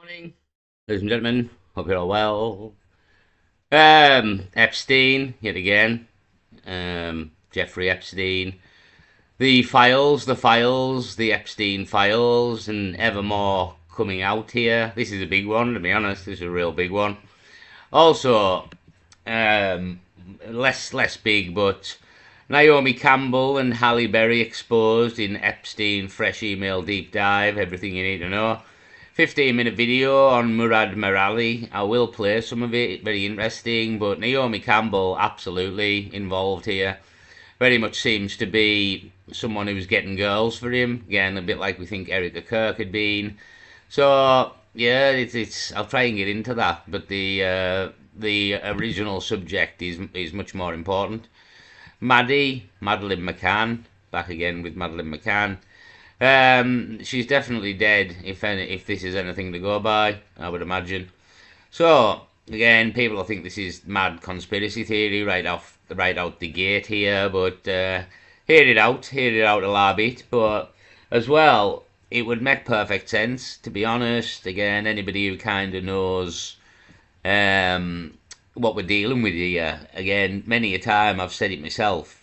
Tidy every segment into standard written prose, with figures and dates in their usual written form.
Morning, ladies and gentlemen. Hope you're all well. Epstein, yet again. Jeffrey Epstein. The Epstein files, and ever more coming out here. This is a big one, to be honest. This is a real big one. Also, um, less big, but Naomi Campbell and Halle Berry exposed in Epstein fresh email deep dive. Everything you need to know. 15-minute video on Murad Merali. I will play some of it. Very interesting. But Naomi Campbell absolutely involved here. Very much seems to be someone who was getting girls for him. Again, a bit like we think Erica Kirk had been. So yeah, it's. I'll try and get into that, but the original subject is much more important. Madeline McCann, back again with Madeline McCann. She's definitely dead if this is anything to go by, I would imagine. So again, people will think this is mad conspiracy theory right out the gate here, but hear it out a little bit. But as well, it would make perfect sense, to be honest. Again, anybody who kind of knows what we're dealing with here. Again, many a time I've said it myself.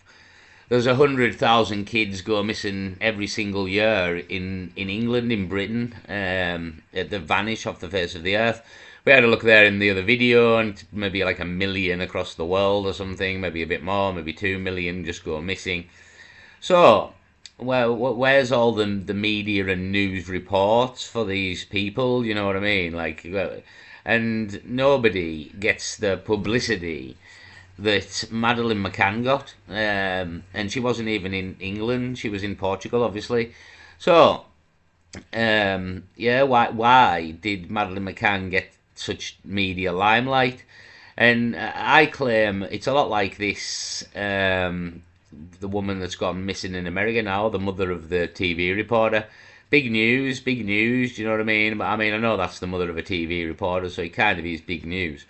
There's 100,000 kids go missing every single year in England, in Britain. They vanish off the face of the earth. We had a look there in the other video, and maybe like 1 million across the world or something, maybe a bit more, maybe 2 million just go missing. So, well, where's all the media and news reports for these people? You know what I mean? Like, and nobody gets the publicity that Madeline McCann got, and she wasn't even in England. She was in Portugal, obviously. So, yeah, why did Madeline McCann get such media limelight? And I claim it's a lot like this. The woman that's gone missing in America now, the mother of the TV reporter. Big news, big news. Do you know what I mean? But I mean, I know that's the mother of a TV reporter, so it kind of is big news.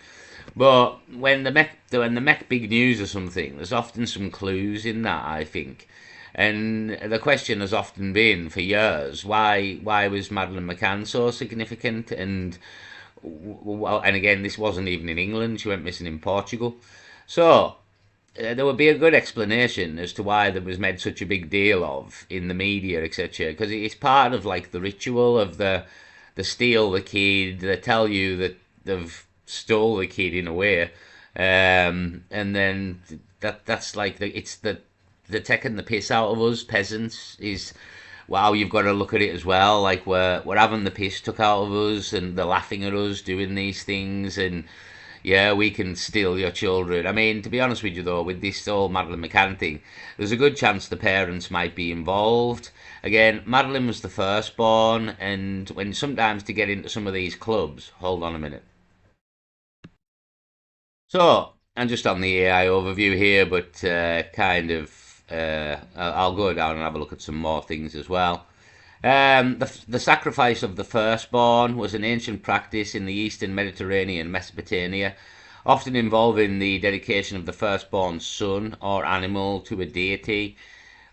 But when they make big news or something, there's often some clues in that, I think. And the question has often been for years, why was Madeleine McCann so significant? And well, and again, this wasn't even in England. She went missing in Portugal. So there would be a good explanation as to why there was made such a big deal of in the media, etc. Because it's part of like the ritual of the steal the kid. They tell you that they've stole the kid in a way, and then that's like the taking the piss out of us peasants is. Wow, you've got to look at it as well. Like we're having the piss took out of us, and they're laughing at us doing these things, and yeah, we can steal your children. I mean, to be honest with you though, with this whole Madeline McCann thing, there's a good chance the parents might be involved. Again, Madeline was the firstborn, and when sometimes to get into some of these clubs, hold on a minute. So, I'm just on the AI overview here, but kind of I'll go down and have a look at some more things as well. The sacrifice of the firstborn was an ancient practice in the eastern Mediterranean, Mesopotamia, often involving the dedication of the firstborn son or animal to a deity.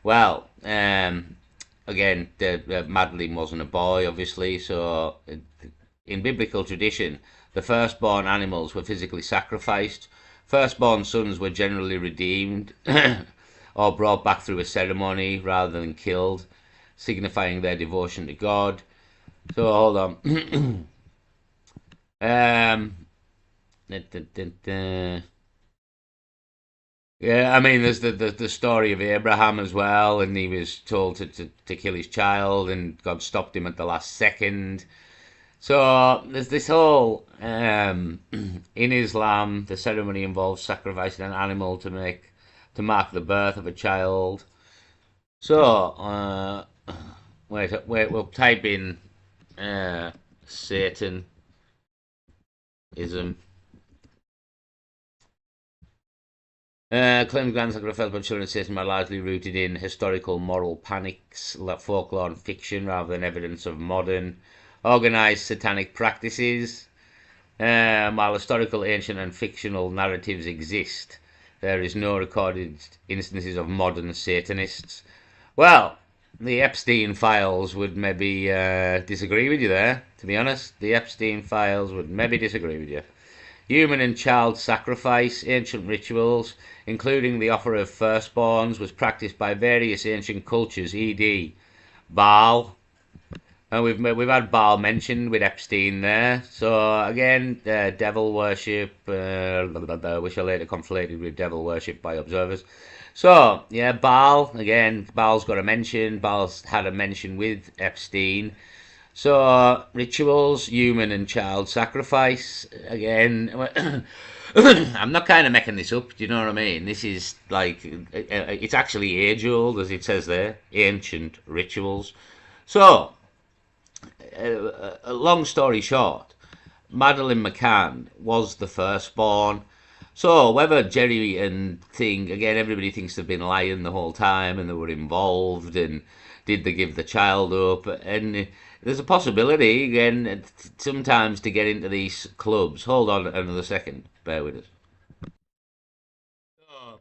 Well, again, Madeline wasn't a boy, obviously, so in biblical tradition, the firstborn animals were physically sacrificed. Firstborn sons were generally redeemed or brought back through a ceremony rather than killed, signifying their devotion to God. So hold on. um, yeah, I mean, there's the story of Abraham as well, and he was told to kill his child, and God stopped him at the last second. So there's this whole in Islam, the ceremony involves sacrificing an animal to mark the birth of a child. So wait, we'll type in Satanism. Claims grand sacrifice by children Satan are largely rooted in historical moral panics, like folklore and fiction, rather than evidence of modern organized satanic practices. While historical, ancient, and fictional narratives exist, there is no recorded instances of modern Satanists. Well, the Epstein files would maybe disagree with you there, to be honest. The Epstein files would maybe disagree with you. Human and child sacrifice, ancient rituals, including the offer of firstborns, was practiced by various ancient cultures, e.g., Baal. And we've had Baal mentioned with Epstein there. So again, devil worship, which are later conflated with devil worship by observers. So yeah, Baal again. Baal's got a mention. Baal's had a mention with Epstein. So rituals, human and child sacrifice. Again, I'm not kind of making this up. Do you know what I mean? This is like it's actually age old, as it says there, ancient rituals. So long story short, Maddie Mccann was the firstborn. So whether Jerry and Thing, again, everybody thinks they've been lying the whole time and they were involved and did they give the child up? And there's a possibility, again, sometimes to get into these clubs. Hold on another second, bear with us. So,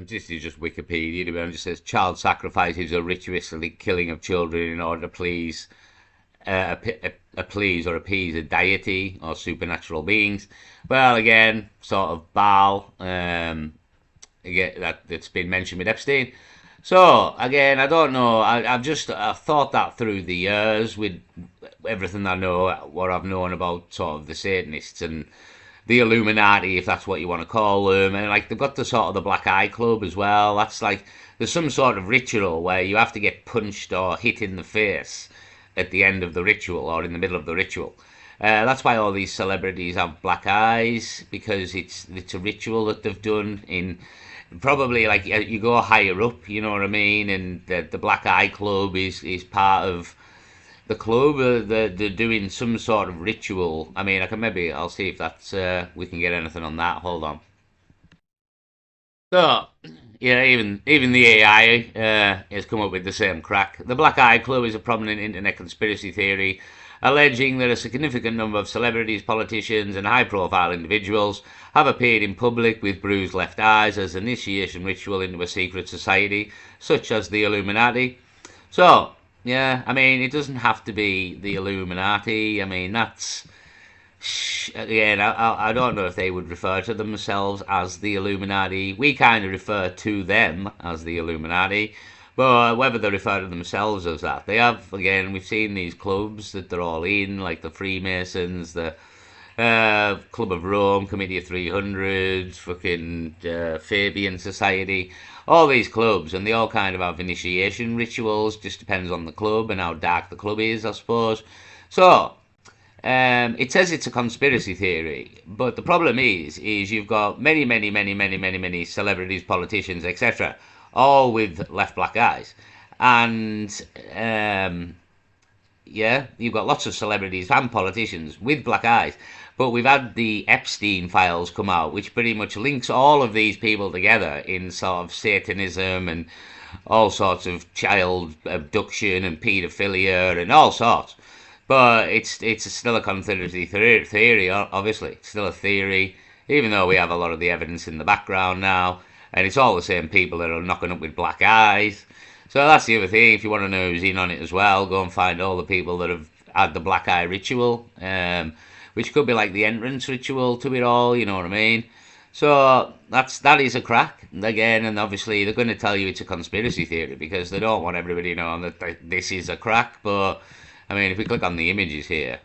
this is just Wikipedia. It just says child sacrifice is a ritualistic killing of children in order to please or appease a deity or supernatural beings. Well, again, sort of Baal, again, that's been mentioned with Epstein. So again, I don't know. I've thought that through the years with everything I know, what I've known about sort of the Satanists and the Illuminati, if that's what you want to call them, and like they've got the sort of the Black Eye Club as well. That's like there's some sort of ritual where you have to get punched or hit in the face at the end of the ritual or in the middle of the ritual. That's why all these celebrities have black eyes, because it's a ritual that they've done in probably like you go higher up, you know what I mean, and the Black Eye Club is part of the club. They're doing some sort of ritual. I mean, I'll see if that's we can get anything on that. Hold on. So, yeah, even the AI has come up with the same crack. The Black Eye Club is a prominent internet conspiracy theory alleging that a significant number of celebrities, politicians, and high-profile individuals have appeared in public with bruised left eyes as an initiation ritual into a secret society, such as the Illuminati. So, yeah, I mean, it doesn't have to be the Illuminati. I mean, that's again, I don't know if they would refer to themselves as the Illuminati. We kind of refer to them as the Illuminati, but whether they refer to themselves as that, they have. Again, we've seen these clubs that they're all in, like the Freemasons, the Club of Rome, Committee of 300, fucking Fabian Society, all these clubs, and they all kind of have initiation rituals. Just depends on the club and how dark the club is, I suppose. So it says it's a conspiracy theory, but the problem is you've got many celebrities, politicians, etc., all with left black eyes, and yeah, you've got lots of celebrities and politicians with black eyes. But we've had the Epstein files come out, which pretty much links all of these people together in sort of Satanism and all sorts of child abduction and paedophilia and all sorts. But it's still a conspiracy theory, obviously. It's still a theory, even though we have a lot of the evidence in the background now. And it's all the same people that are knocking up with black eyes. So that's the other thing. If you want to know who's in on it as well, go and find all the people that have had the black eye ritual, which could be like the entrance ritual to it all, you know what I mean? So that is a crack again, and obviously they're going to tell you it's a conspiracy theory because they don't want everybody knowing that this is a crack. But I mean, if we click on the images here,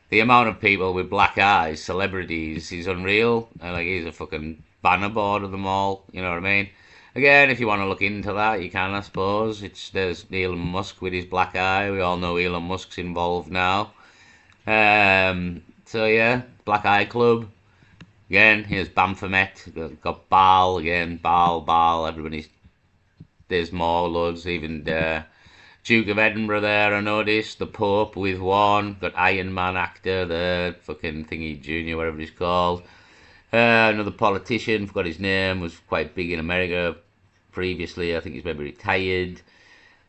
the amount of people with black eyes, celebrities, is unreal. And like, here's a fucking banner board of them all. You know what I mean? Again, if you want to look into that, you can, I suppose. There's Elon Musk with his black eye. We all know Elon Musk's involved now. So yeah, Black Eye Club. Again, here's Baphomet. Got Baal again. Baal. Everybody's there's more loads. Even Duke of Edinburgh there, I noticed. The Pope with one. Got Iron Man actor there. Fucking thingy Junior, whatever he's called. Another politician, forgot his name, was quite big in America previously. I think he's maybe retired.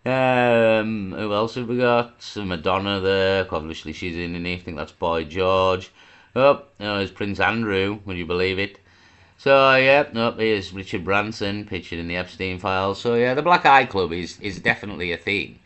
Who else have we got? Some Madonna there. Obviously she's in it. I think that's Boy George. Oh, there's Prince Andrew, would you believe it? So yeah, no, here's Richard Branson pictured in the Epstein files. So yeah, the Black Eye Club is definitely a thing,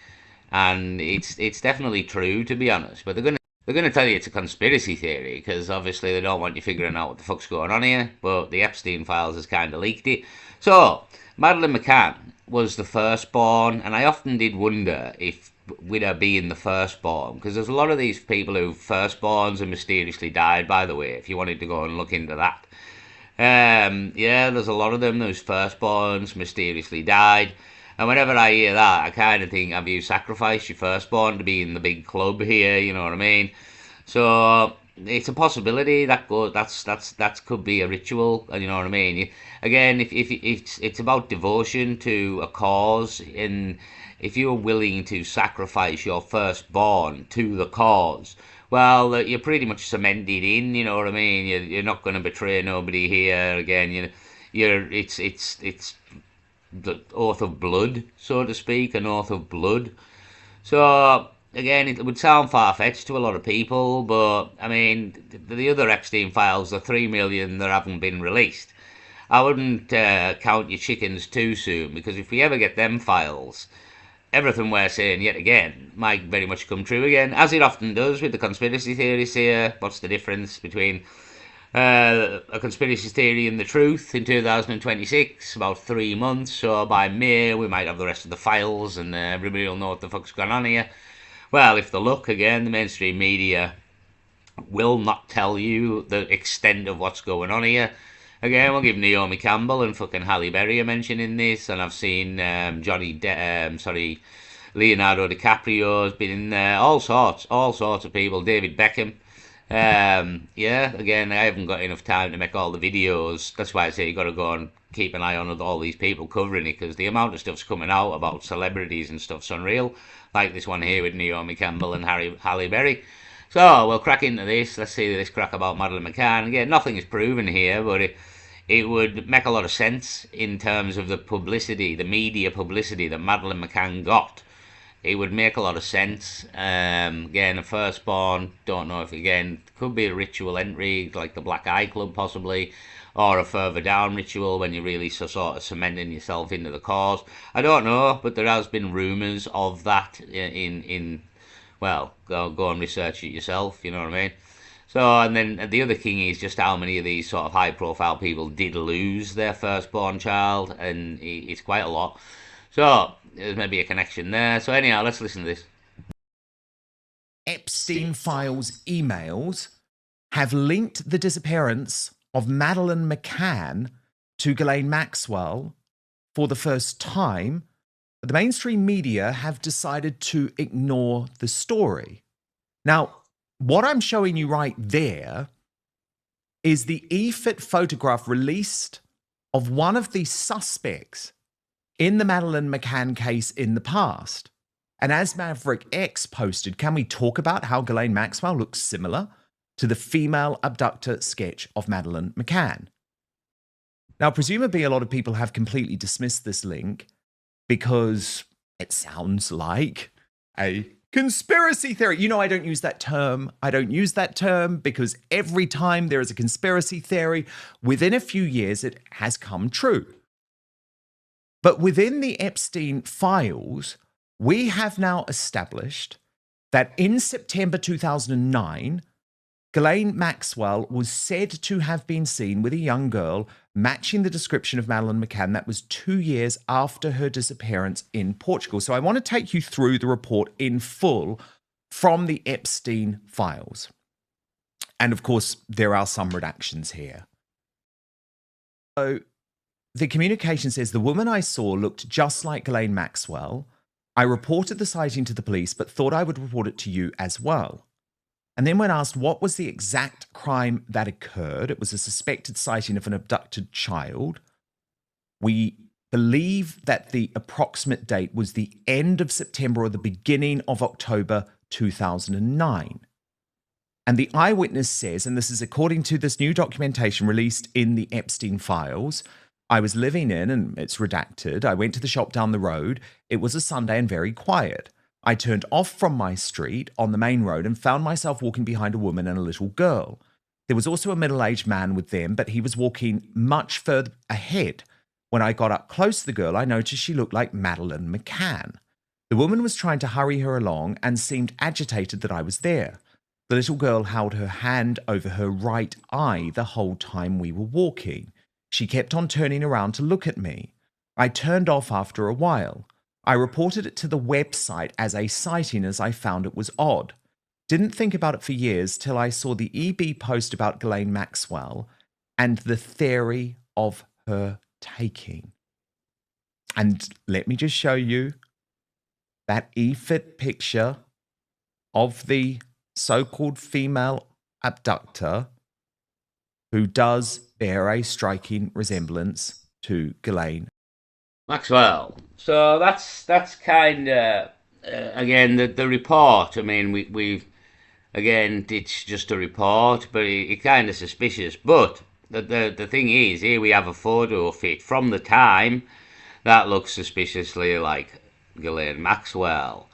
and it's definitely true, to be honest. But they're gonna tell you it's a conspiracy theory because obviously they don't want you figuring out what the fuck's going on here. But the Epstein files has kind of leaked it. So Madeline McCann was the firstborn, and I often did wonder if with her being the firstborn, because there's a lot of these people who firstborns and mysteriously died. By the way, if you wanted to go and look into that. Yeah, there's a lot of them. Those firstborns mysteriously died. And whenever I hear that, I kind of think, have you sacrificed your firstborn to be in the big club here? You know what I mean? So it's a possibility that that could be a ritual. You know what I mean? Again, if it's about devotion to a cause, and if you're willing to sacrifice your firstborn to the cause, well, you're pretty much cemented in. You know what I mean? You're not going to betray nobody here. Again, it's the oath of blood, so to speak, an oath of blood. So again, it would sound far fetched to a lot of people, but I mean, the other Epstein files, the 3 million that haven't been released, I wouldn't count your chickens too soon, because if we ever get them files, everything we're saying yet again might very much come true again, as it often does with the conspiracy theories here. What's the difference between a conspiracy theory and the truth in 2026? About 3 months, so by May we might have the rest of the files and everybody will know what the fuck's going on here. Well, if they look again, the mainstream media will not tell you the extent of what's going on here. Again, we'll give Naomi Campbell and fucking Halle Berry a mention in this, and I've seen Leonardo DiCaprio's been in there, all sorts of people, David Beckham. Yeah, again, I haven't got enough time to make all the videos. That's why I say you got to go and keep an eye on all these people covering it, because the amount of stuff's coming out about celebrities and stuff's unreal. Like this one here with Naomi Campbell and Halle Berry. So we'll crack into this. Let's see this crack about Madeline McCann. Again, nothing is proven here, but it would make a lot of sense in terms of the publicity, the media publicity that Madeline McCann got. It would make a lot of sense. Again, a firstborn, don't know if, again, could be a ritual entry, like the Black Eye Club possibly, or a further down ritual when you're really sort of cementing yourself into the cause. I don't know, but there has been rumours of that well, go and research it yourself, you know what I mean? So, and then the other thing is just how many of these sort of high-profile people did lose their firstborn child, and it's quite a lot. So, there's maybe a connection there. So anyhow, let's listen to this. Epstein files emails have linked the disappearance of Madeline McCann to Ghislaine Maxwell for the first time, but the mainstream media have decided to ignore the story. Now, what I'm showing you right there is the EFIT photograph released of one of the suspects in the Madeline McCann case in the past. And as Maverick X posted, can we talk about how Ghislaine Maxwell looks similar to the female abductor sketch of Madeline McCann? Now, presumably a lot of people have completely dismissed this link because it sounds like a conspiracy theory. You know, I don't use that term. I don't use that term because every time there is a conspiracy theory, within a few years, it has come true. But within the Epstein files, we have now established that in September 2009, Ghislaine Maxwell was said to have been seen with a young girl matching the description of Madeline McCann. That was 2 years after her disappearance in Portugal. So I want to take you through the report in full from the Epstein files. And of course, there are some redactions here. So the communication says, the woman I saw looked just like Ghislaine Maxwell. I reported the sighting to the police, but thought I would report it to you as well. And then when asked what was the exact crime that occurred, it was a suspected sighting of an abducted child. We believe that the approximate date was the end of September or the beginning of October 2009. And the eyewitness says, and this is according to this new documentation released in the Epstein files, I was living in, and it's redacted, I went to the shop down the road. It was a Sunday and very quiet. I turned off from my street on the main road and found myself walking behind a woman and a little girl. There was also a middle-aged man with them, but he was walking much further ahead. When I got up close to the girl, I noticed she looked like Maddie Mccann. The woman was trying to hurry her along and seemed agitated that I was there. The little girl held her hand over her right eye the whole time we were walking. She kept on turning around to look at me. I turned off after a while. I reported it to the website as a sighting as I found it was odd. Didn't think about it for years till I saw the EB post about Ghislaine Maxwell and the theory of her taking. And let me just show you that e-fit picture of the so-called female abductor who does bear a striking resemblance to Ghislaine Maxwell. So that's kind of again the report. I mean, we've again it's just a report, but it's kind of suspicious. But the thing is, here we have a photo of it from the time that looks suspiciously like Ghislaine Maxwell.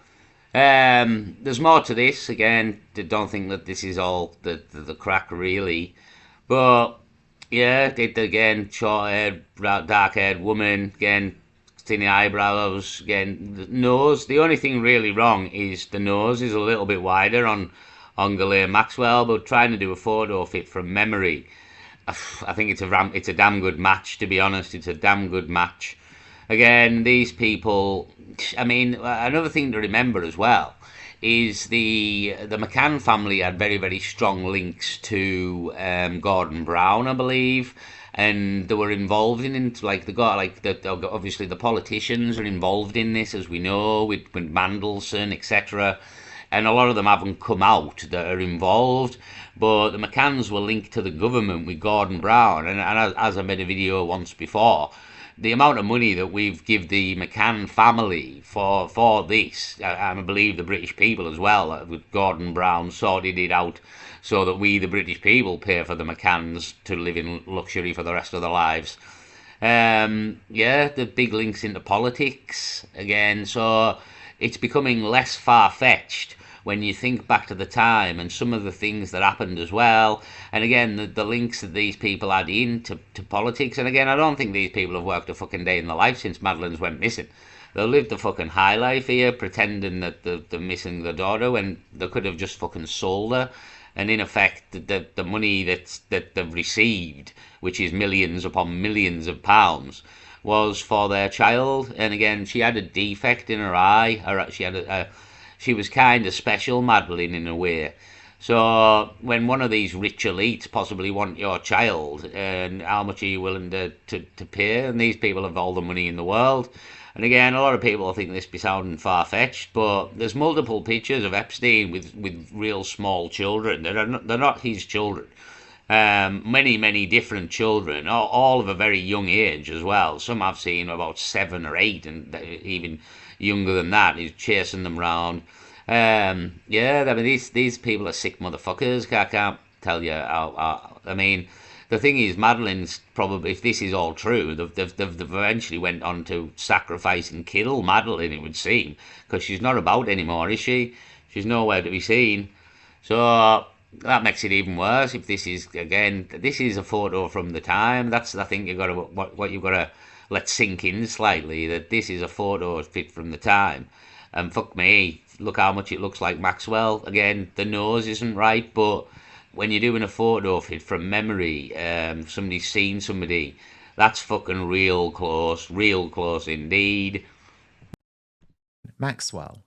There's more to this. Again, don't think that this is all the crack really, but yeah, it again, short-haired, dark-haired woman, again, thin eyebrows, again, the nose. The only thing really wrong is the nose is a little bit wider on Ghislaine Maxwell, but trying to do a photo of it from memory, I think it's a damn good match, to be honest. It's a damn good match. Again, these people, I mean, another thing to remember as well is the McCann family had very, very strong links to Gordon Brown, I believe, and they were involved in like obviously the politicians are involved in this, as we know, with Mandelson, etc. And a lot of them haven't come out that are involved, but the McCanns were linked to the government with Gordon Brown, and as I made a video once before, the amount of money that we've give the McCann family for this, and I believe the British people as well, with Gordon Brown sorted it out so that we, the British people, pay for the McCanns to live in luxury for the rest of their lives. Yeah, the big links into politics again, so it's becoming less far-fetched when you think back to the time and some of the things that happened as well. And again, the links that these people had into politics. And again, I don't think these people have worked a fucking day in their life since Madeline's went missing. They've lived the fucking high life here, pretending that they're missing their daughter when they could have just fucking sold her. And in effect, the money that they've received, which is millions upon millions of pounds, was for their child. And again, she had a defect in her eye. She was kind of special, Madeline, in a way. So when one of these rich elites possibly want your child, and how much are you willing to pay? And these people have all the money in the world. And again, a lot of people think this be sounding far-fetched, but there's multiple pictures of Epstein with real small children. They're not his children. Many different children, all of a very young age as well. Some I've seen about 7 or 8, and even younger than that. He's chasing them round. Yeah, I mean these people are sick motherfuckers. I can't tell you how. I mean, the thing is, Madeline's probably, if this is all true, they've eventually went on to sacrifice and kill Madeline, it would seem, because she's not about anymore, is she? She's nowhere to be seen. So that makes it even worse. If this is, again, this is a photo from the time. That's, I think, what you've got to let sink in slightly, that this is a photo fit from the time. And fuck me, look how much it looks like Maxwell. Again, the nose isn't right, but when you're doing a photo of it from memory, somebody's seen somebody, that's fucking real close indeed. Maxwell.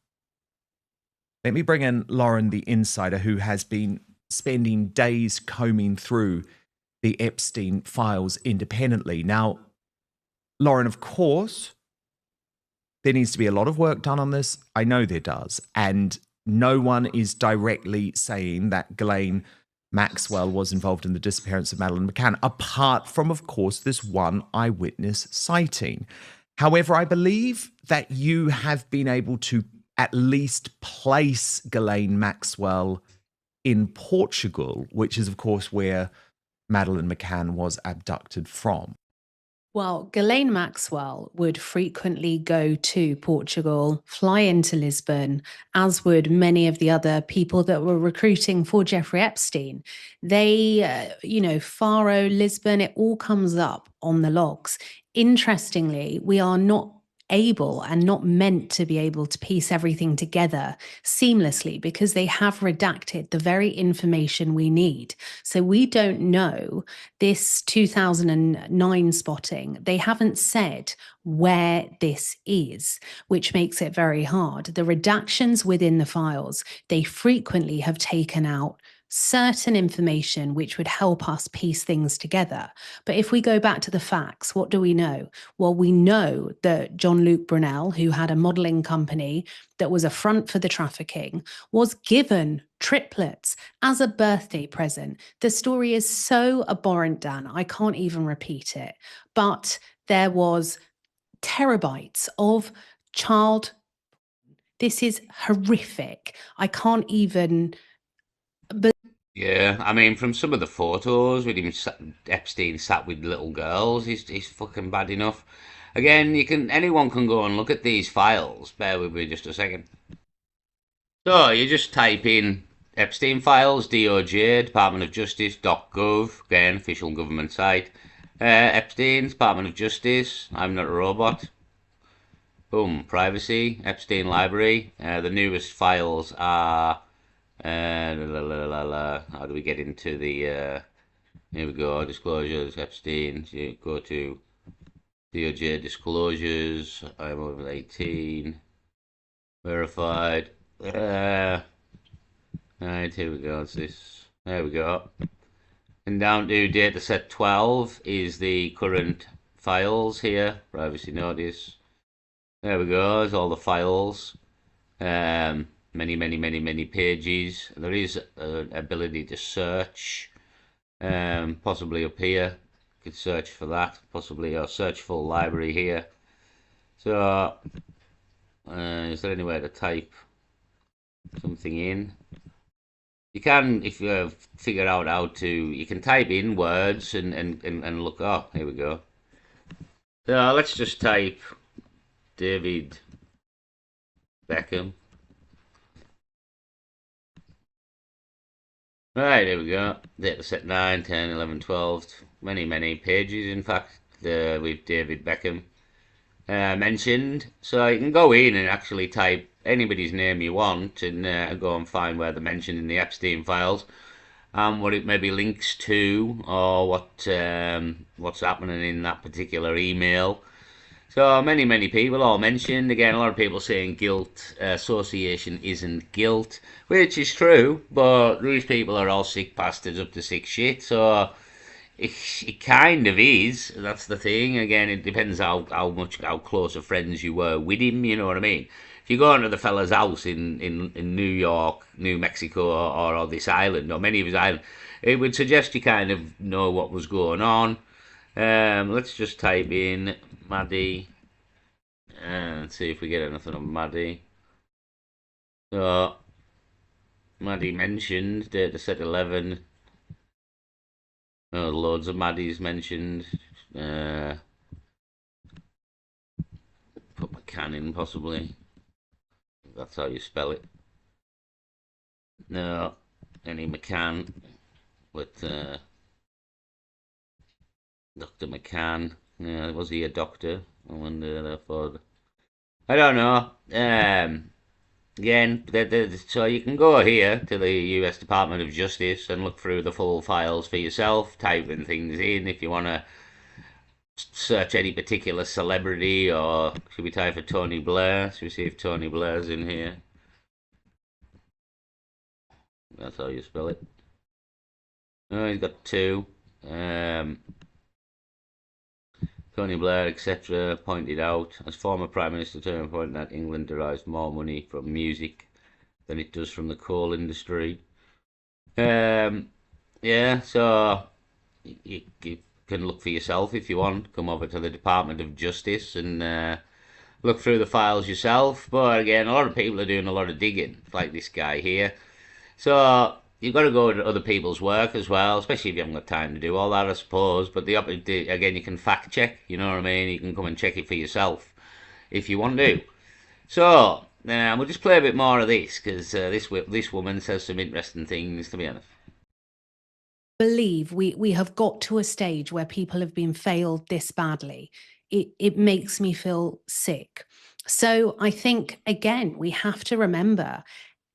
Let me bring in Lauren, the insider, who has been spending days combing through the Epstein files independently. Now, Lauren, of course, there needs to be a lot of work done on this. I know there does. And no one is directly saying that Ghislaine Maxwell was involved in the disappearance of Maddie Mccann, apart from, of course, this one eyewitness sighting. However, I believe that you have been able to at least place Ghislaine Maxwell in Portugal, which is, of course, where Maddie Mccann was abducted from. Well, Ghislaine Maxwell would frequently go to Portugal, fly into Lisbon, as would many of the other people that were recruiting for Jeffrey Epstein. They, Faro, Lisbon, it all comes up on the logs. Interestingly, we are not able and not meant to be able to piece everything together seamlessly because they have redacted the very information we need. So we don't know this 2009 spotting, they haven't said where this is, which makes it very hard. The redactions within the files, they frequently have taken out certain information which would help us piece things together. But if we go back to the facts, what do we know? Well, we know that John Luke Brunel, who had a modeling company that was a front for the trafficking, was given triplets as a birthday present. The story is so abhorrent, Dan, I can't even repeat it. But there was terabytes of child. This is horrific. I can't even. Yeah, I mean, from some of the photos with him, Epstein sat with little girls, he's fucking bad enough. Again, anyone can go and look at these files. Bear with me just a second. So you just type in Epstein files, DOJ, Department of Justice, .gov, again, official government site. Epstein, Department of Justice, I'm not a robot. Boom, privacy, Epstein library. The newest files are. How do we get into the? Here we go. Disclosures. Epstein. So you go to DOJ disclosures. I'm over 18. Verified. Right, here we go. It's this. There we go. And down to dataset 12 is the current files here. Privacy notice. There we go. There's all the files. Many pages. There is an ability to search, possibly up here. You could search for that, possibly, or search full library here. So, is there any way to type something in? You can, if you figure out how to, you can type in words and look. Oh, here we go. So let's just type David Beckham. Right, here we go. Data set 9, 10, 11, 12. Many pages, in fact, with David Beckham mentioned. So you can go in and actually type anybody's name you want and go and find where they're mentioned in the Epstein files and what it maybe links to or what's happening in that particular email. So many people all mentioned. Again, a lot of people saying guilt association isn't guilt, which is true, but these people are all sick bastards up to sick shit. So it kind of is. That's the thing. Again, it depends how close of friends you were with him. You know what I mean? If you go into the fella's house in New York, New Mexico, or this island, or many of his islands, it would suggest you kind of know what was going on. Let's just type in Maddie and see if we get anything on Maddie. So, Maddie mentioned, data set 11. Oh, loads of Maddies mentioned. Put McCann in, possibly. That's how you spell it. No, any McCann with Dr. McCann. Yeah, was he a doctor? I wonder, therefore. I don't know. Again, so you can go here to the US Department of Justice and look through the full files for yourself, type in things in if you want to search any particular celebrity, or should we type for Tony Blair? Should we see if Tony Blair's in here? That's how you spell it. Oh, he's got two. Tony Blair, etc., pointed out, as former Prime Minister, Tony pointed that England derives more money from music than it does from the coal industry. Yeah, so you can look for yourself if you want. Come over to the Department of Justice and look through the files yourself. But again, a lot of people are doing a lot of digging, like this guy here. So you've got to go to other people's work as well, especially if you haven't got time to do all that, I suppose. But again, you can fact check. You know what I mean? You can come and check it for yourself if you want to. So we'll just play a bit more of this because this woman says some interesting things. To be honest. Believe we have got to a stage where people have been failed this badly. It makes me feel sick. So I think again we have to remember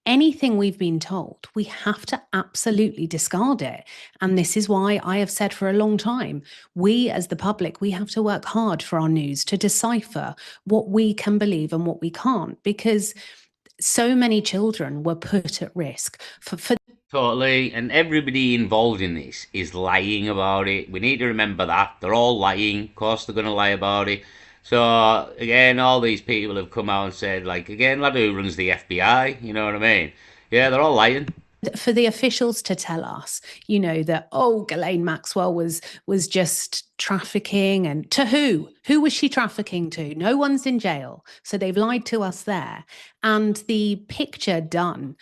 anything we've been told, we have to absolutely discard it. And this is why I have said for a long time, we as the public, we have to work hard for our news to decipher what we can believe and what we can't, because so many children were put at risk for Totally, and everybody involved in this is lying about it. We need to remember that. They're all lying. Of course, they're going to lie about it. So, again, all these people have come out and said, like, again, lad who runs the FBI, you know what I mean? Yeah, they're all lying. For the officials to tell us, that Ghislaine Maxwell was just trafficking, and to who was she trafficking to? No one's in jail, so they've lied to us there. And the picture done,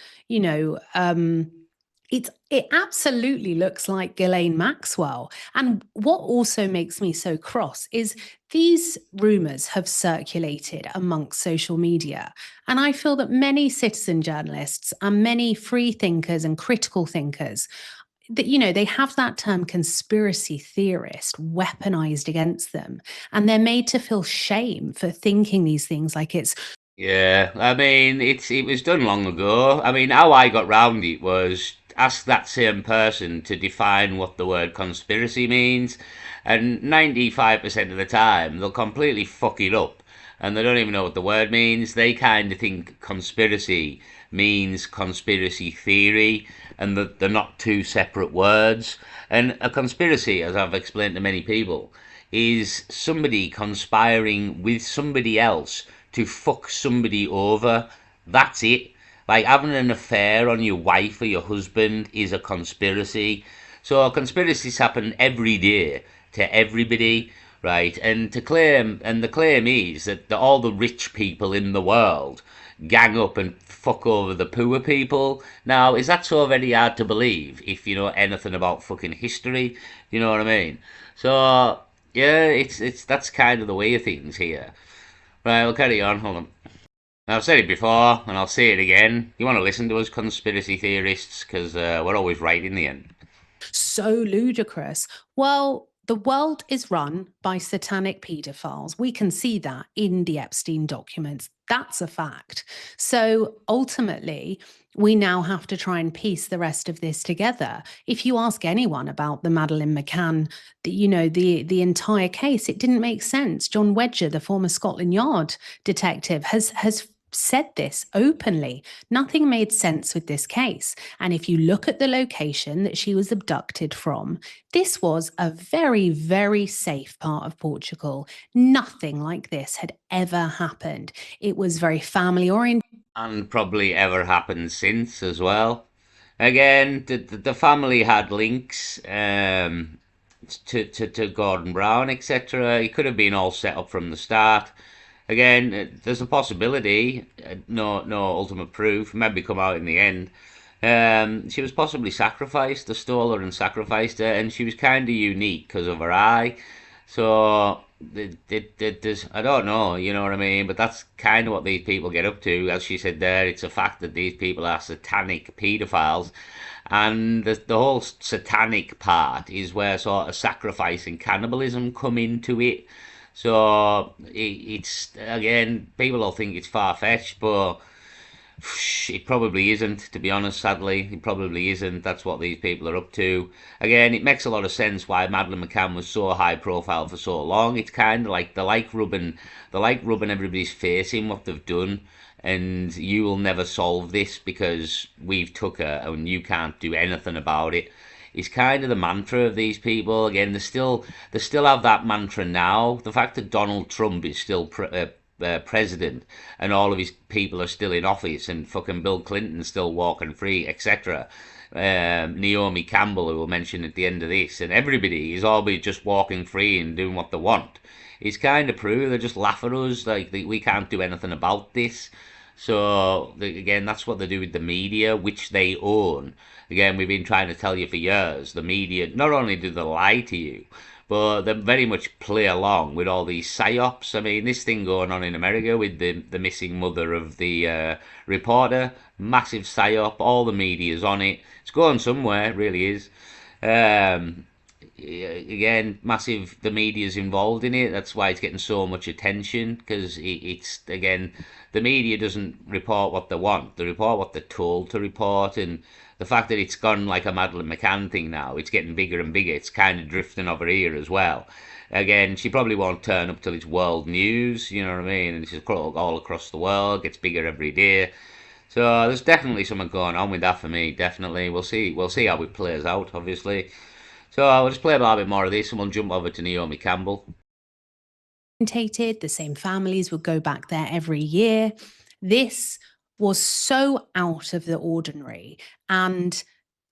it absolutely looks like Ghislaine Maxwell. And what also makes me so cross is these rumors have circulated amongst social media. And I feel that many citizen journalists and many free thinkers and critical thinkers, that they have that term conspiracy theorist weaponized against them. And they're made to feel shame for thinking these things, like it's Yeah, I mean, it was done long ago. I mean, how I got round it was ask that same person to define what the word conspiracy means, and 95% of the time they'll completely fuck it up, and they don't even know what the word means. They kind of think conspiracy means conspiracy theory, and that they're not two separate words. And a conspiracy, as I've explained to many people, is somebody conspiring with somebody else to fuck somebody over. That's it. Like having an affair on your wife or your husband is a conspiracy. So conspiracies happen every day to everybody, right? And the claim is that all the rich people in the world gang up and fuck over the poor people. Now, is that so very hard to believe if you know anything about fucking history? You know what I mean? So yeah, it's that's kind of the way of things here. Right, we'll carry on. Hold on. I've said it before, and I'll say it again. You want to listen to us conspiracy theorists, because we're always right in the end. So ludicrous. Well, the world is run by satanic paedophiles. We can see that in the Epstein documents. That's a fact. So ultimately, we now have to try and piece the rest of this together. If you ask anyone about the Maddie Mccann, the entire case, it didn't make sense. John Wedger, the former Scotland Yard detective, has said this openly. Nothing made sense with this case. And if you look at the location that she was abducted from, this was a very, very safe part of Portugal. Nothing like this had ever happened. It was very family oriented. And probably ever happened since as well. Again, the family had links to Gordon Brown, etc. It could have been all set up from the start. Again, there's a possibility, no ultimate proof, maybe come out in the end. She was possibly sacrificed. They stole her and sacrificed her, and she was kind of unique because of her eye. So there's, I don't know, you know what I mean? But that's kind of what these people get up to. As she said there, it's a fact that these people are satanic paedophiles. And the whole satanic part is where sort of sacrifice and cannibalism come into it. So it's again, people will think it's far fetched, but it probably isn't. To be honest, sadly, it probably isn't. That's what these people are up to. Again, it makes a lot of sense why Maddie Mccann was so high profile for so long. It's kind of like they like rubbing everybody's face in what they've done. And you will never solve this because we've took her and you can't do anything about it. Is kind of the mantra of these people. Again, they still have that mantra now. The fact that Donald Trump is still president and all of his people are still in office and fucking Bill Clinton's still walking free, etc. Naomi Campbell, who we'll mention at the end of this, and everybody is all be just walking free and doing what they want. It's kind of proof. They just laugh at us like we can't do anything about this. So again, that's what they do with the media, which they own. Again, we've been trying to tell you for years, the media, not only do they lie to you, but they very much play along with all these psyops. I mean, this thing going on in America with the missing mother of the reporter, massive psyop. All the media's on it. It's going somewhere, it really is. Um, Again, massive. The media's involved in it. That's why it's getting so much attention, because it's again, the media doesn't report what they want. They report what they're told to report, and the fact that it's gone like a Madeline McCann thing now, it's getting bigger and bigger. It's kind of drifting over here as well. Again, she probably won't turn up till it's world news. You know what I mean? And it's just all across the world. Gets bigger every day. So there's definitely something going on with that for me. Definitely, we'll see. We'll see how it plays out. Obviously. So I'll just play a little bit more of this and we'll jump over to Naomi Campbell. The same families would go back there every year. This was so out of the ordinary. And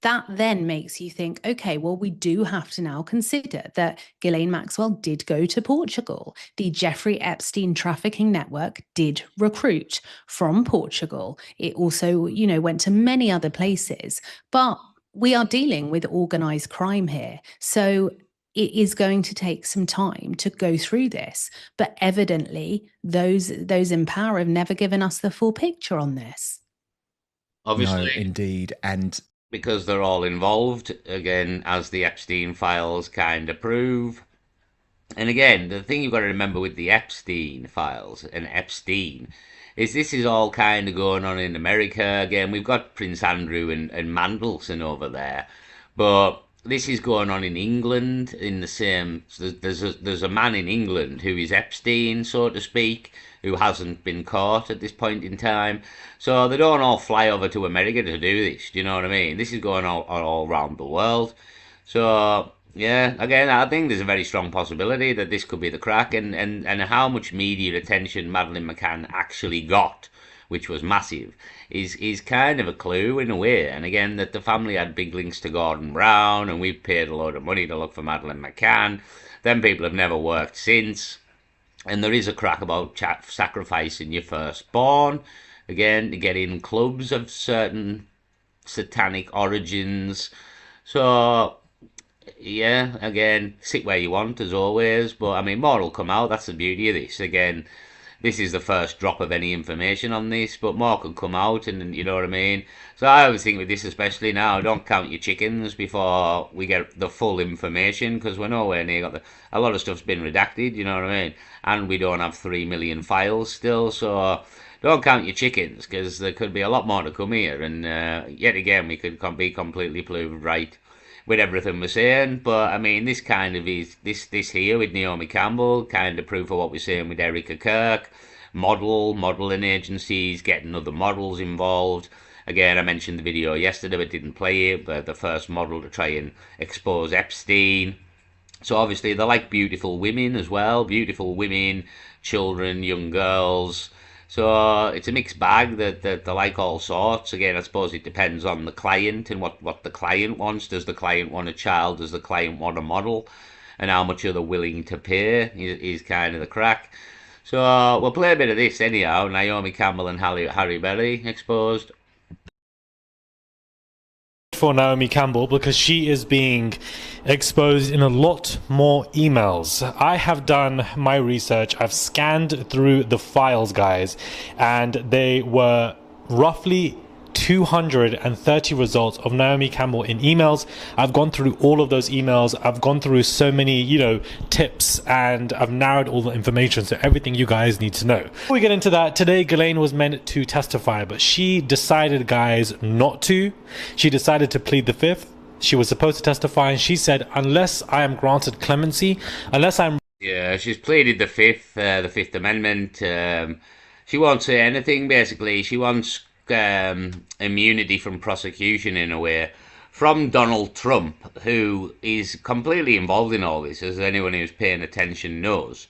that then makes you think, okay, well, we do have to now consider that Ghislaine Maxwell did go to Portugal. The Jeffrey Epstein trafficking network did recruit from Portugal. It also, went to many other places. But we are dealing with organized crime here. So it is going to take some time to go through this. But evidently, those in power have never given us the full picture on this. Obviously. No, indeed. And because they're all involved, again, as the Epstein files kind of prove. And again, the thing you've got to remember with the Epstein files and Epstein is this is all kind of going on in America. Again, we've got Prince Andrew and Mandelson over there, but this is going on in England in the same. There's a man in England who is Epstein, so to speak, who hasn't been caught at this point in time. So they don't all fly over to America to do this. Do you know what I mean? This is going on all around the world. So yeah, again, I think there's a very strong possibility that this could be the crack, and how much media attention Madeline McCann actually got, which was massive, is kind of a clue in a way. And again, that the family had big links to Gordon Brown, and we've paid a load of money to look for Madeline McCann. Them people have never worked since. And there is a crack about sacrificing your firstborn, again, to get in clubs of certain satanic origins. So yeah, again, sit where you want as always, but I mean, more will come out. That's the beauty of this. Again, this is the first drop of any information on this, but more could come out, and you know what I mean. So I always think with this, especially now, don't count your chickens before we get the full information, because we're nowhere near got a lot of stuff's been redacted. You know what I mean, and we don't have 3 million files still, so. Don't count your chickens, because there could be a lot more to come here, and yet again, we could be completely proved right with everything we're saying. But I mean, this kind of is this here with Naomi Campbell, kind of proof of what we're saying with Erica Kirk, modeling agencies, getting other models involved. Again, I mentioned the video yesterday, but didn't play it, but the first model to try and expose Epstein. So obviously they like beautiful women as well, beautiful women, children, young girls. So it's a mixed bag that they like all sorts. Again, I suppose it depends on the client and what the client wants. Does the client want a child? Does the client want a model? And how much are they willing to pay is kind of the crack. So we'll play a bit of this anyhow. Naomi Campbell and Harry Berry exposed. For Naomi Campbell, because she is being exposed in a lot more emails. I have done my research. I've scanned through the files, guys, and they were roughly 230 results of Naomi Campbell in emails. I've gone through all of those emails. I've gone through so many, tips, and I've narrowed all the information, so everything you guys need to know. Before we get into that, today Ghislaine was meant to testify, but she decided, guys, not to. She decided to plead the fifth. She was supposed to testify, and she said, unless I am granted clemency, Yeah, she's pleaded the Fifth Amendment. She won't say anything, basically. She wants immunity from prosecution in a way from Donald Trump, who is completely involved in all this, as anyone who's paying attention knows.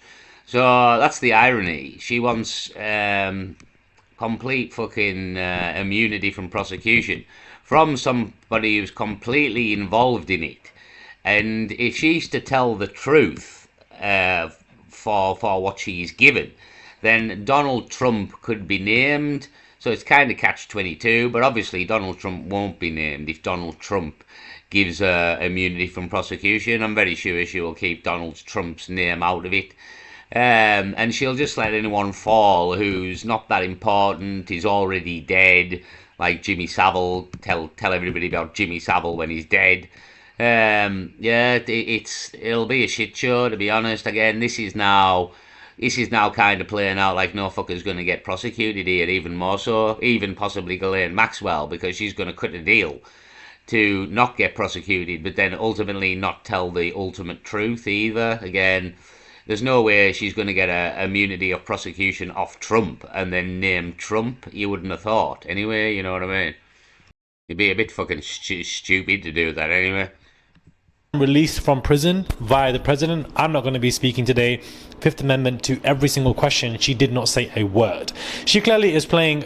So that's the irony. She wants complete fucking immunity from prosecution from somebody who's completely involved in it. And if she's to tell the truth for what she's given, then Donald Trump could be named So it's kind of catch-22, but obviously Donald Trump won't be named if Donald Trump gives her immunity from prosecution. I'm very sure she will keep Donald Trump's name out of it. And she'll just let anyone fall who's not that important, is already dead, like Jimmy Savile. Tell everybody about Jimmy Savile when he's dead. Yeah, it'll be a shit show, to be honest. Again, this is now kind of playing out like no fucker's going to get prosecuted here, even more so, even possibly Ghislaine Maxwell, because she's going to cut a deal to not get prosecuted, but then ultimately not tell the ultimate truth either. Again, there's no way she's going to get a immunity of prosecution off Trump and then name Trump. You wouldn't have thought. Anyway, you know what I mean? It'd be a bit fucking stupid to do that anyway. Released from prison via the president. I'm not going to be speaking today. Fifth Amendment to every single question. She did not say a word. She clearly is playing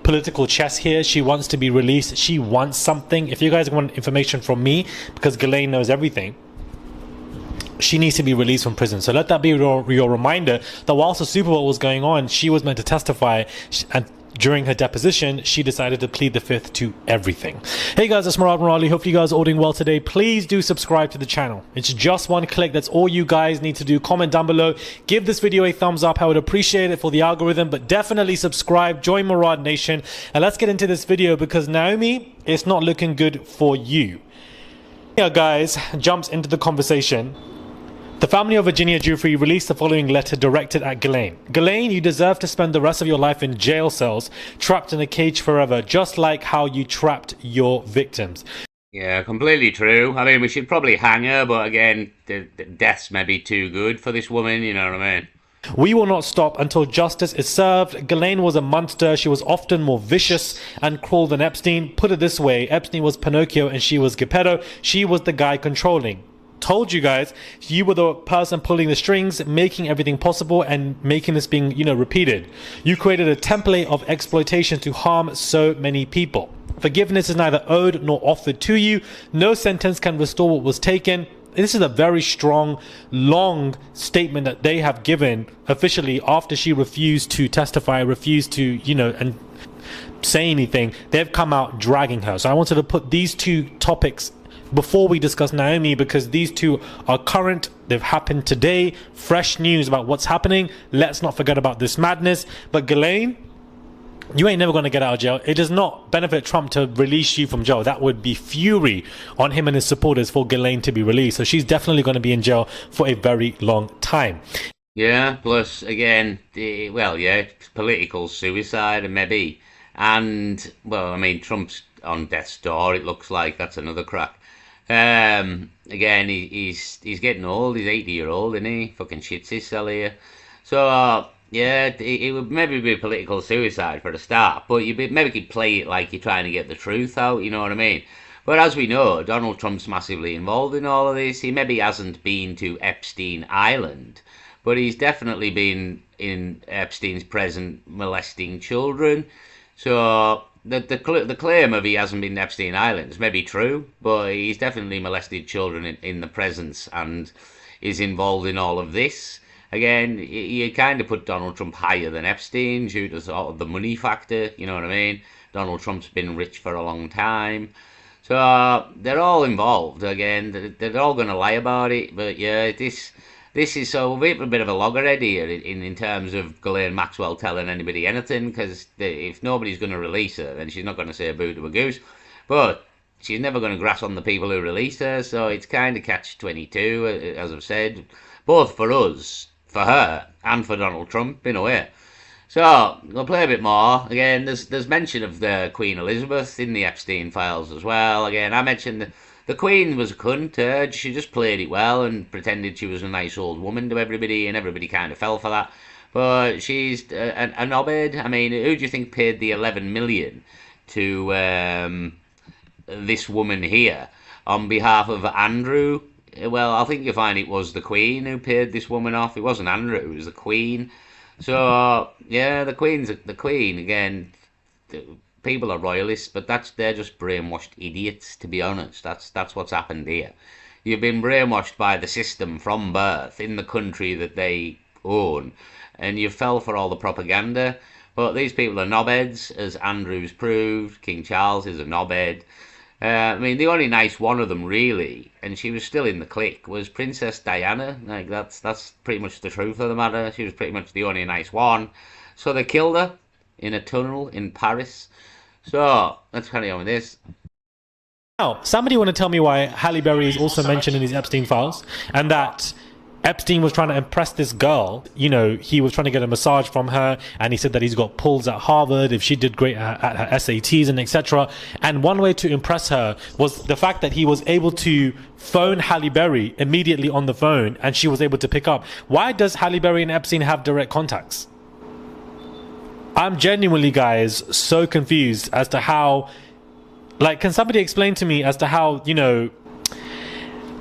political chess here. She wants to be released. She wants something. If you guys want information from me, because Ghislaine knows everything, she needs to be released from prison. So let that be your reminder that whilst the Super Bowl was going on, she was meant to testify, and during her deposition, she decided to plead the fifth to everything. Hey guys, it's Murad Morali. Hope you guys are all doing well today. Please do subscribe to the channel. It's just one click. That's all you guys need to do. Comment down below. Give this video a thumbs up. I would appreciate it for the algorithm, but definitely subscribe. Join Murad Nation. And let's get into this video because Naomi, it's not looking good for you. Yeah, guys, jumps into the conversation. The family of Virginia Giuffre released the following letter directed at Ghislaine. Ghislaine, you deserve to spend the rest of your life in jail cells, trapped in a cage forever, just like how you trapped your victims. Yeah, completely true. I mean, we should probably hang her, but again, the death's maybe too good for this woman, you know what I mean? We will not stop until justice is served. Ghislaine was a monster. She was often more vicious and cruel than Epstein. Put it this way, Epstein was Pinocchio and she was Geppetto. She was the guy controlling. Told you guys, you were the person pulling the strings, making everything possible and making this being, repeated. You created a template of exploitation to harm so many people. Forgiveness is neither owed nor offered to you. No sentence can restore what was taken. This is a very strong, long statement that they have given officially after she refused to testify, refused to, and say anything. They've come out dragging her. So I wanted to put these two topics before we discuss Naomi, because these two are current. They've happened today. Fresh news about what's happening. Let's not forget about this madness. But Ghislaine, you ain't never going to get out of jail. It does not benefit Trump to release you from jail. That would be fury on him and his supporters for Ghislaine to be released. So she's definitely going to be in jail for a very long time. Yeah, plus, again, it's political suicide and maybe. And, well, I mean, Trump's on death's door, it looks like. That's another crack. Again, he's getting old. He's 80-year-old, isn't he? Fucking shits his cell here. So, yeah, it would maybe be political suicide for the start, but maybe could play it like you're trying to get the truth out, you know what I mean? But as we know, Donald Trump's massively involved in all of this. He maybe hasn't been to Epstein Island, but he's definitely been in Epstein's present molesting children. So the claim of he hasn't been to Epstein Island is maybe true, but he's definitely molested children in the presence and is involved in all of this. Again, you kind of put Donald Trump higher than Epstein due to sort of the money factor, you know what I mean? Donald Trump's been rich for a long time. So they're all involved. Again, they're all going to lie about it, but yeah, this is so a bit of a loggerhead here in terms of Ghislaine Maxwell telling anybody anything, because if nobody's going to release her, then she's not going to say a boo to a goose. But she's never going to grass on the people who released her, so it's kind of catch-22, as I've said, both for us, for her, and for Donald Trump, in a way. So, we'll play a bit more. Again, there's mention of the Queen Elizabeth in the Epstein files as well. Again, I mentioned the Queen was a cunt. She just played it well and pretended she was a nice old woman to everybody, and everybody kind of fell for that. But she's a knobhead. I mean, who do you think paid the 11 million to this woman here on behalf of Andrew? Well, I think you'll find it was the Queen who paid this woman off. It wasn't Andrew, it was the Queen. So, yeah, the Queen's the Queen. Again, people are royalists, but they're just brainwashed idiots, to be honest. That's what's happened here. You've been brainwashed by the system from birth in the country that they own, and you fell for all the propaganda. But these people are knobheads, as Andrews proved. King Charles is a knobhead. I mean, the only nice one of them, really, and she was still in the clique, was Princess Diana. Like, that's pretty much the truth of the matter. She was pretty much the only nice one. So they killed her in a tunnel in Paris. So let's carry on with this. Now, somebody want to tell me why Halle Berry is also mentioned in these Epstein files, and that Epstein was trying to impress this girl. You know, he was trying to get a massage from her, and he said that he's got pulls at Harvard if she did great at her SATs and etc. And one way to impress her was the fact that he was able to phone Halle Berry immediately on the phone, and she was able to pick up. Why does Halle Berry and Epstein have direct contacts? I'm genuinely, guys, so confused as to how, like, can somebody explain to me as to how, you know,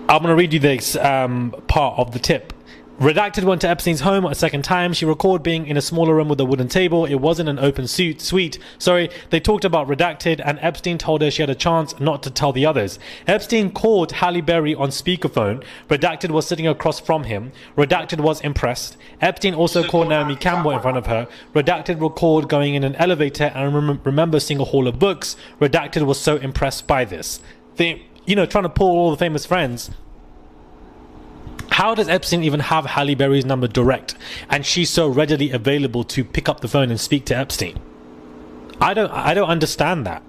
I'm going to read you this part of the tip. Redacted went to Epstein's home a second time. She recalled being in a smaller room with a wooden table. It wasn't an open suite. Sorry, they talked about Redacted, and Epstein told her she had a chance not to tell the others. Epstein called Halle Berry on speakerphone. Redacted was sitting across from him. Redacted was impressed. Epstein also called Naomi Campbell in front of her. Redacted recalled going in an elevator and remember seeing a haul of books. Redacted was so impressed by this. You know, trying to pull all the famous friends. How does Epstein even have Halle Berry's number direct, and she's so readily available to pick up the phone and speak to Epstein? I don't understand that.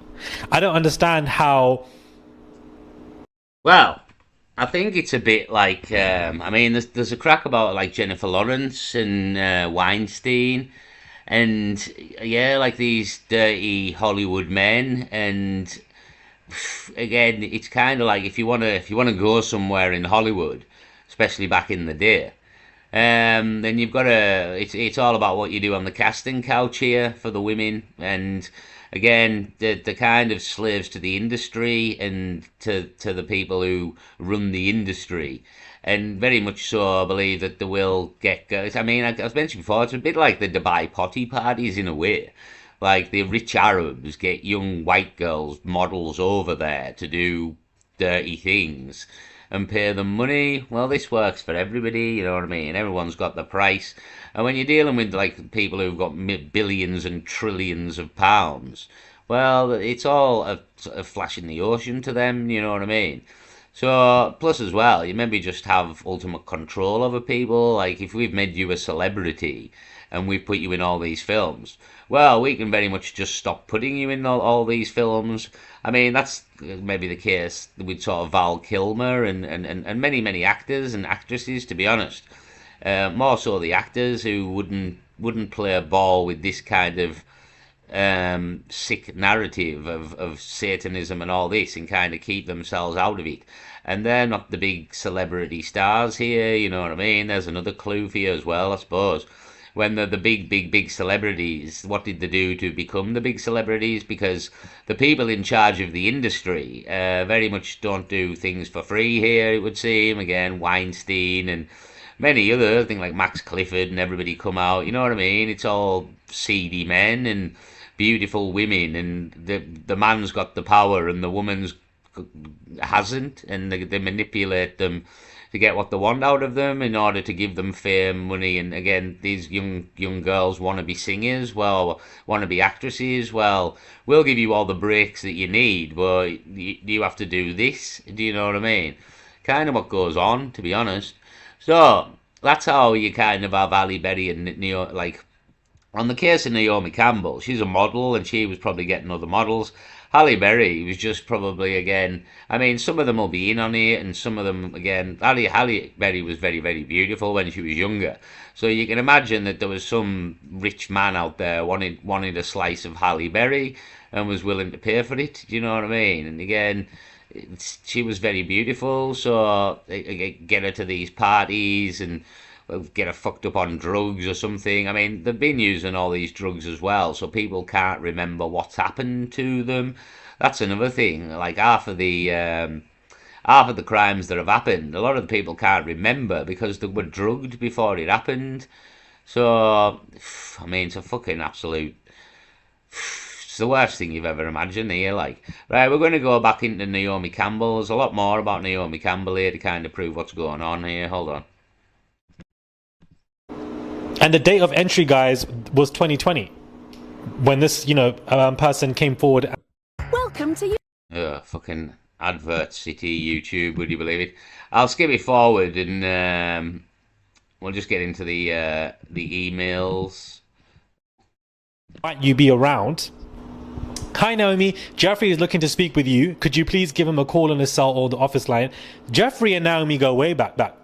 I don't understand how. Well, I think it's a bit like I mean, there's a crack about like Jennifer Lawrence and Weinstein, and yeah, like these dirty Hollywood men. And again, it's kind of like if you wanna go somewhere in Hollywood, especially back in the day, then you've got to. It's all about what you do on the casting couch here for the women, and again, the kind of slaves to the industry and to the people who run the industry. And very much so, I believe that they will get girls. I mean, as mentioned before, it's a bit like the Dubai potty parties in a way. Like the rich Arabs get young white girls, models over there to do dirty things and pay them money. Well, this works for everybody, you know what I mean? Everyone's got the price. And when you're dealing with like people who've got billions and trillions of pounds, well, it's all a flash in the ocean to them, you know what I mean? So, plus as well, you maybe just have ultimate control over people. Like if we've made you a celebrity and we've put you in all these films, well, we can very much just stop putting you in all these films. I mean, that's maybe the case with sort of Val Kilmer and many actors and actresses, to be honest. More so the actors who wouldn't play a ball with this kind of sick narrative of Satanism and all this and kind of keep themselves out of it. And they're not the big celebrity stars here, you know what I mean? There's another clue for you as well, I suppose. When they're the big celebrities, what did they do to become the big celebrities? Because the people in charge of the industry very much don't do things for free here, it would seem. Again, Weinstein and many others, I think like Max Clifford and everybody come out, you know what I mean? It's all seedy men and beautiful women, and the man's got the power and the woman's hasn't, and they manipulate them to get what they want out of them in order to give them fame, money. And again, these young girls want to be singers, well, want to be actresses. Well, we'll give you all the breaks that you need, but you have to do this. Do you know what I mean? Kind of what goes on, to be honest. So that's how you kind of have Halle Berry and like on the case of Naomi Campbell. She's a model, and she was probably getting other models. Halle Berry was just probably, again, I mean, some of them will be in on it, and some of them, again, Halle Berry was very, very beautiful when she was younger. So you can imagine that there was some rich man out there wanted a slice of Halle Berry and was willing to pay for it. Do you know what I mean? And again, she was very beautiful, so get her to these parties and get her fucked up on drugs or something. I mean, they've been using all these drugs as well, so people can't remember what's happened to them. That's another thing. Like half of the crimes that have happened, a lot of the people can't remember because they were drugged before it happened. So, I mean, it's a fucking absolute. It's the worst thing you've ever imagined here. Like, right, we're going to go back into Naomi Campbell. There's a lot more about Naomi Campbell here to kind of prove what's going on here. Hold on. And the date of entry, guys, was 2020. when this, person came forward. Welcome to you. Fucking advert city YouTube, would you believe it? I'll skip it forward and we'll just get into the emails. Might you be around? Hi Naomi, Jeffrey is looking to speak with you. Could you please give him a call on his cell or the office line? Jeffrey and Naomi go way back.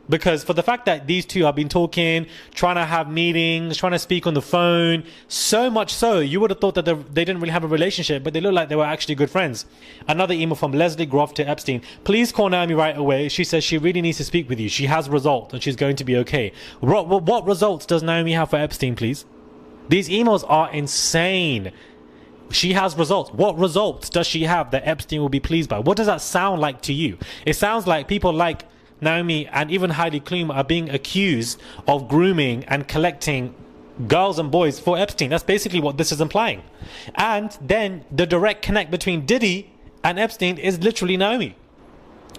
Because for the fact that these two have been talking, trying to have meetings, trying to speak on the phone, so much so, you would have thought that they didn't really have a relationship, but they look like they were actually good friends. Another email from Leslie Groff to Epstein. Please call Naomi right away. She says she really needs to speak with you. She has results and she's going to be okay. What results does Naomi have for Epstein, please? These emails are insane. She has results. What results does she have that Epstein will be pleased by? What does that sound like to you? It sounds like people like Naomi and even Heidi Klum are being accused of grooming and collecting girls and boys for Epstein. That's basically what this is implying. And then the direct connect between Diddy and Epstein is literally Naomi.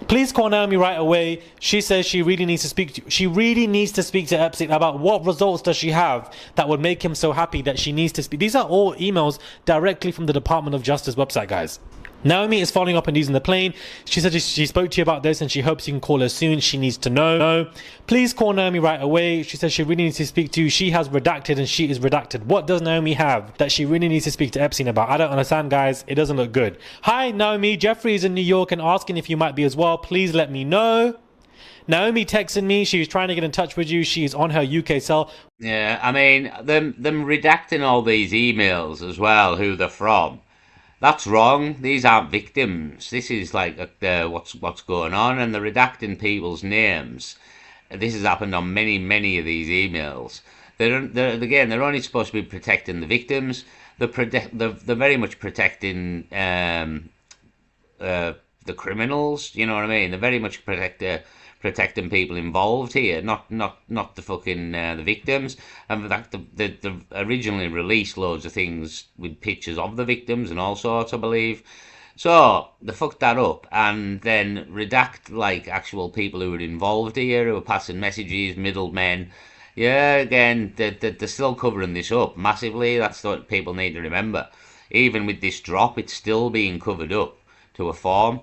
Please call Naomi right away. She says she really needs to speak to you. She really needs to speak to Epstein about what results does she have that would make him so happy that she needs to speak. These are all emails directly from the Department of Justice website, guys. Naomi is following up on these in the plane. She said she spoke to you about this and she hopes you can call her soon. She needs to know. Please call Naomi right away. She says she really needs to speak to you. She has redacted and she is redacted. What does Naomi have that she really needs to speak to Epstein about? I don't understand, guys. It doesn't look good. Hi, Naomi. Jeffrey is in New York and asking if you might be as well. Please let me know. Naomi texted me. She was trying to get in touch with you. She is on her UK cell. Yeah, I mean, them redacting all these emails as well, who they're from. That's wrong. These aren't victims. This is like what's going on, and they're redacting people's names. This has happened on many of these emails. They're only supposed to be protecting the victims. They're very much protecting the criminals. You know what I mean? They're very much protecting people involved here, not the fucking the victims. And in fact, they originally released loads of things with pictures of the victims and all sorts, I believe. So they fucked that up and then redact like actual people who were involved here, who were passing messages, middlemen. Yeah, again, they're still covering this up massively. That's what people need to remember. Even with this drop, it's still being covered up to a form.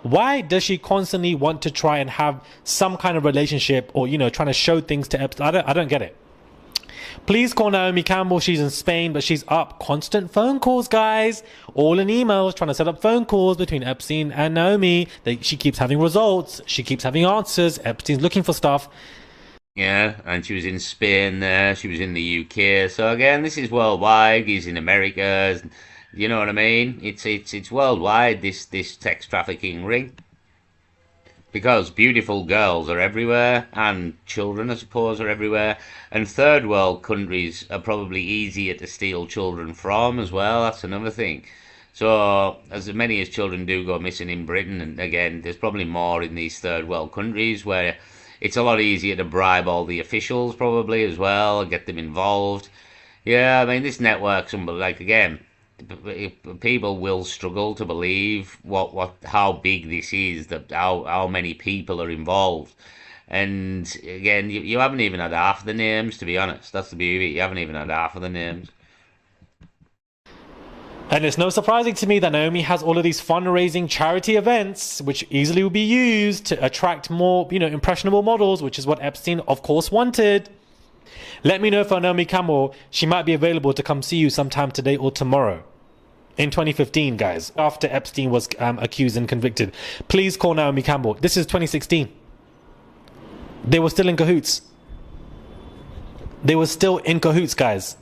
Why does she constantly want to try and have some kind of relationship or, trying to show things to Epstein? I don't get it. Please call Naomi Campbell. She's in Spain, but she's up. Constant phone calls, guys. All in emails, trying to set up phone calls between Epstein and Naomi. She keeps having results. She keeps having answers. Epstein's looking for stuff. Yeah, and she was in Spain there. She was in the UK. So again, this is worldwide. He's in America. You know what I mean? It's worldwide, this sex trafficking ring. Because beautiful girls are everywhere, and children, I suppose, are everywhere. And third world countries are probably easier to steal children from as well. That's another thing. So, as many as children do go missing in Britain, and again, there's probably more in these third world countries where it's a lot easier to bribe all the officials probably as well, and get them involved. Yeah, I mean, this network's again, people will struggle to believe how big this is, that how many people are involved. And again, you haven't even had half the names, to be honest. That's the beauty. You haven't even had half of the names. And it's no surprising to me that Naomi has all of these fundraising charity events, which easily will be used to attract more, impressionable models, which is what Epstein, of course, wanted. Let me know for Naomi Campbell. She might be available to come see you sometime today or tomorrow. In 2015, guys, after Epstein was accused and convicted. Please call Naomi Campbell. This is 2016. They were still in cahoots. They were still in cahoots, guys.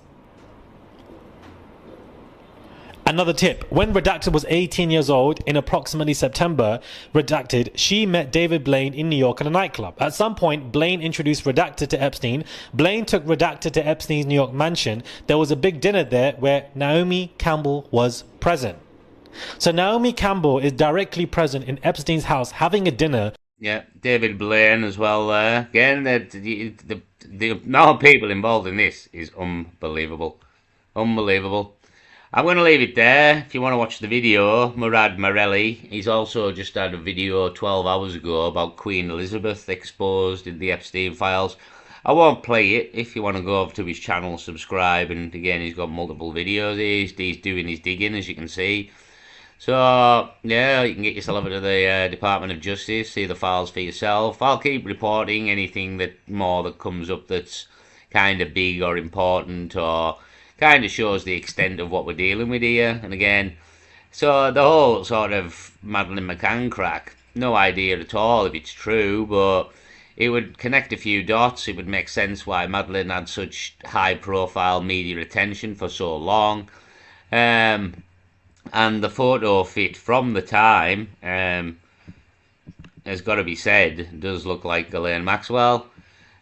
Another tip. When Redacted was 18 years old, in approximately September, Redacted, she met David Blaine in New York at a nightclub. At some point, Blaine introduced Redacted to Epstein. Blaine took Redacted to Epstein's New York mansion. There was a big dinner there where Naomi Campbell was present. So Naomi Campbell is directly present in Epstein's house having a dinner. Yeah, David Blaine as well there. Again, the amount of people involved in this is unbelievable. Unbelievable. I'm going to leave it there. If you want to watch the video, Murad Morelli, he's also just had a video 12 hours ago about Queen Elizabeth exposed in the Epstein files. I won't play it. If you want to go over to his channel, subscribe, and again, he's got multiple videos. He's doing his digging, as you can see. So, yeah, you can get yourself into the Department of Justice, see the files for yourself. I'll keep reporting anything that comes up that's kind of big or important or kind of shows the extent of what we're dealing with here. And again, so the whole sort of Maddie Mccann crack, no idea at all if it's true, but it would connect a few dots. It would make sense why Madeline had such high-profile media attention for so long. And the photo fit from the time, has got to be said, does look like Ghislaine Maxwell.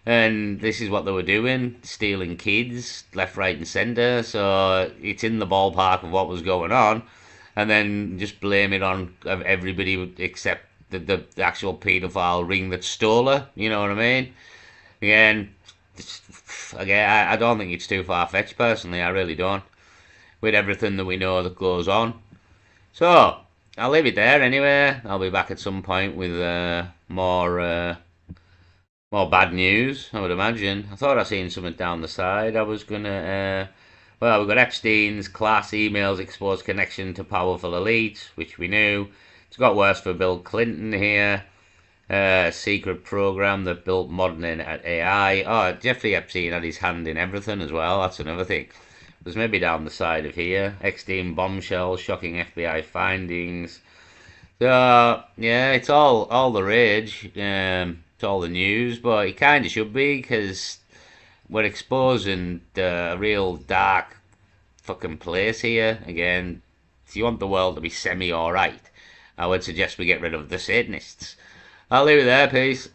And this is what they were doing, stealing kids left, right and centre. So it's in the ballpark of what was going on. And then just blame it on everybody except the actual paedophile ring that stole her. You know what I mean? Again, I don't think it's too far-fetched, personally. I really don't. With everything that we know that goes on. So, I'll leave it there anyway. I'll be back at some point with more bad news, I would imagine. I thought I seen something down the side. I was gonna... well, we've got Epstein's class emails expose connection to powerful elites, which we knew. It's got worse for Bill Clinton here. Secret program that built modern AI. Oh, Jeffrey Epstein had his hand in everything as well. That's another thing. There's maybe down the side of here. Epstein bombshell, shocking FBI findings. So, yeah, it's all the rage. It's all the news, but it kind of should be, because we're exposing a real dark fucking place here. Again, if you want the world to be semi-alright, I would suggest we get rid of the Satanists. I'll leave it there, peace.